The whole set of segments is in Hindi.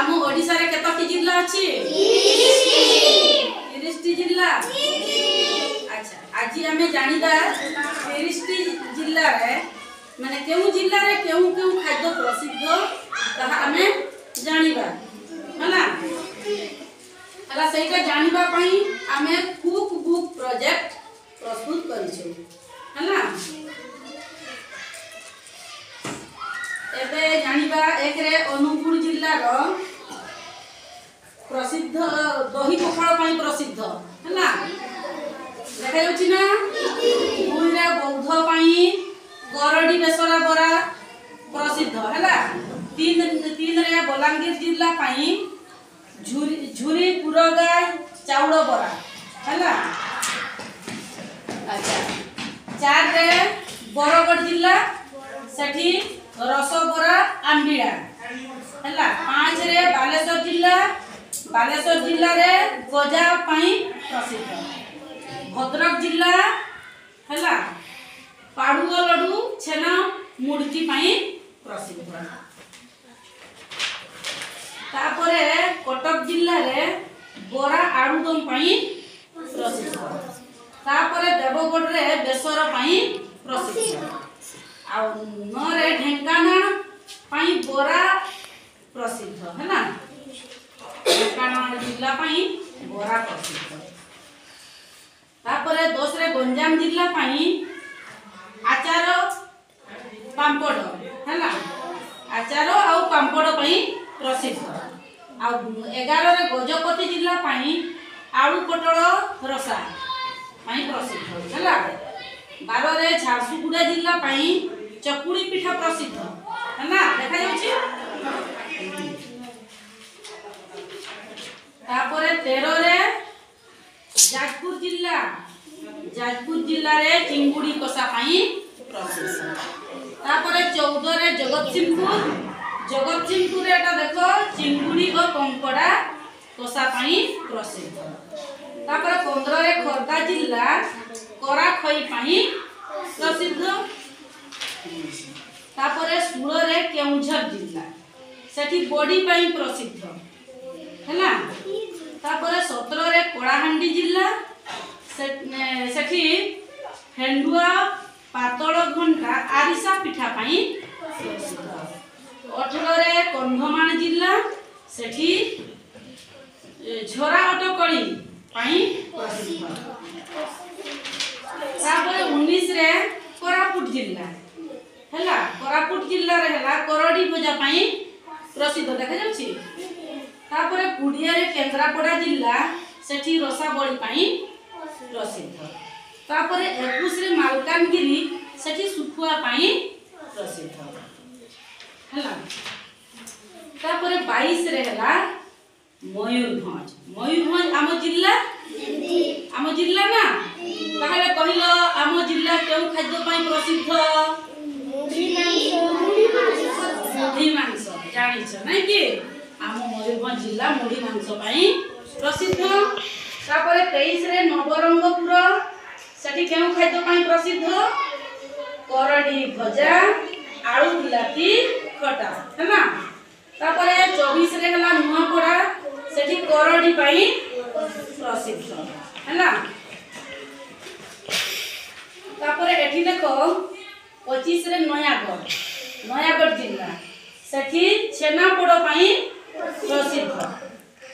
आम ओडिसा रे केतटी जिल्ला अछि 30 जिल्ला। अच्छा आज आमे जानिबा 30 जिल्ला रे माने केउ जिल्ला रे केउ खाद्य प्रसिद्ध ताहा आमे जानिबा हला सेटा जानिबा पई आमे कुक बुक प्रोजेक्ट प्रस्तुत करिछु हला। एबे जानिबा एक रे अनुगुण जिल्ला रो प्रसिद्ध दही पखाल पई प्रसिद्ध हला देखा जाउछि ना। दुई रे बौद्ध पई गरडी बेसरा बरा प्रसिद्ध हला। तीन रे बलांगीर जिल्ला पई झुरी पुरगाय चाउल बरा हला। अच्छा 4 रे बरगढ़ जिल्ला सेठी रस बरा आंबिया हला। 5 रे बालेश्वर जिल्ला रे गजा पई प्रसिद्ध। भद्रक जिल्ला हला पाडुआ लड्डू छेना मुड़की पई प्रसिद्ध। तापरे कटक जिल्ला रे बरा आलूदम पई प्रसिद्ध। तापरे देवगढ़ रे बेसर पई प्रसिद्ध। आ नरे ढेंकानाल पई बरा प्रसिद्ध हैना। ढेंकानाल जिल्ला पई बरा प्रसिद्ध। तापरे 10 रे गंजाम जिल्ला पई आचार पांपड़ हैना। आचार आ पांपड़ पई प्रसिद्ध। आ 11 रे गजपति जिल्ला पई आलू पटल रसा पई प्रसिद्ध हैला। 12 रे झारसुगुड़ा जिल्ला पई चकुड़ी पिठा प्रसिद्ध हैना देखा जाउछि। तापरे 13 रे जाजपुर जिल्ला रे चिंगुड़ी कसा पई प्रसिद्ध। तापरे 14 रे जगतसिंहपुर एटा देखो चिंगुड़ी और कंकड़ा कसा पई प्रसिद्ध। तापरे 15 रे खोर्धा जिल्ला करा खई पई प्रसिद्ध। तापरे 16 रे केउझर जिल्ला सेठी बड़ी पई प्रसिद्ध हैला। तापरे 17 रे कोलाहांडी जिल्ला सेठी हेंडुआ पातळ घंटा आरिसा पिठा पई प्रसिद्ध। 18 रे कंधमाल जिल्ला सेठी झोरा अटकड़ी पई प्रसिद्ध। तापरे 19 रे कोरापुट जिल्ला हैला। कोरापुट जिल्ला रे हैला करडी भजा पई प्रसिद्ध देखा जाउछि। तापरे 20 रे केंद्रापड़ा जिल्ला सेठी रसाबली पई प्रसिद्ध। तापरे 21 रे मालकानगिरी सेठी सुखुआ पई प्रसिद्ध हैला। तापरे 22 रे हैला मयूरभंज आम जिल्ला ना ताहले कहिलो आम जिल्ला केउ खाद्य पई प्रसिद्ध मुढ़ी मांस जानिछ नै कि आम मयूरभंज जिल्ला मुढ़ी मांस पई प्रसिद्ध। तापरे 23 रे नवरंगपुर सेठी केउ खाद्य पई प्रसिद्ध करडी भजा आलू बिलाती खटा हैना। तापरे 24 रे हला नुआपड़ा सेठी करडी पई प्रसिद्ध हैना। तापरे एठी देखो 25 रे नयागढ़ जिल्ला सेठी छेनापोड़ पई प्रसिद्ध।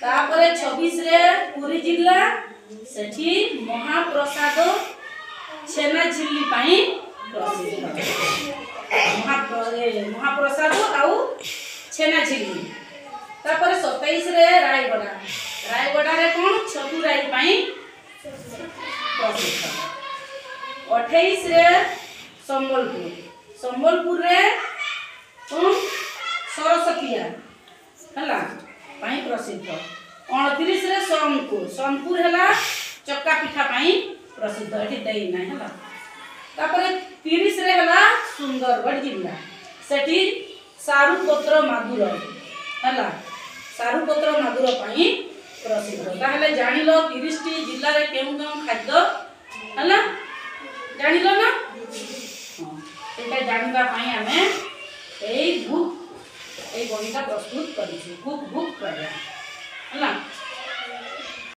तापरे 26 रे पुरी जिल्ला सेठी महाप्रसाद छेना झिल्ली पई प्रसिद्ध महाप्रसाद आउ छेना झिल्ली। तापरे 27 रे रायगड़ा रे कोन छतुराई पई प्रसिद्ध। 28 रे संबलपुर रे सरस्वतीया हला पई प्रसिद्ध। 29 रे सोनपुर हला चक्का पिठा पई प्रसिद्ध एठी देई नै हला। तापरे 30 रे हला सुंदरगढ़ जिल्ला सेठी सारुपत्र मादुर हला सारुपत्र मादुर पई प्रसिद्ध। ताहले जानिलो 30 टी जिल्ला रे केउ खाद्य हला जानिलो ना। हां एटा जानिबा पई हमें बुक बहिटा प्रस्तुत करिछु। बुक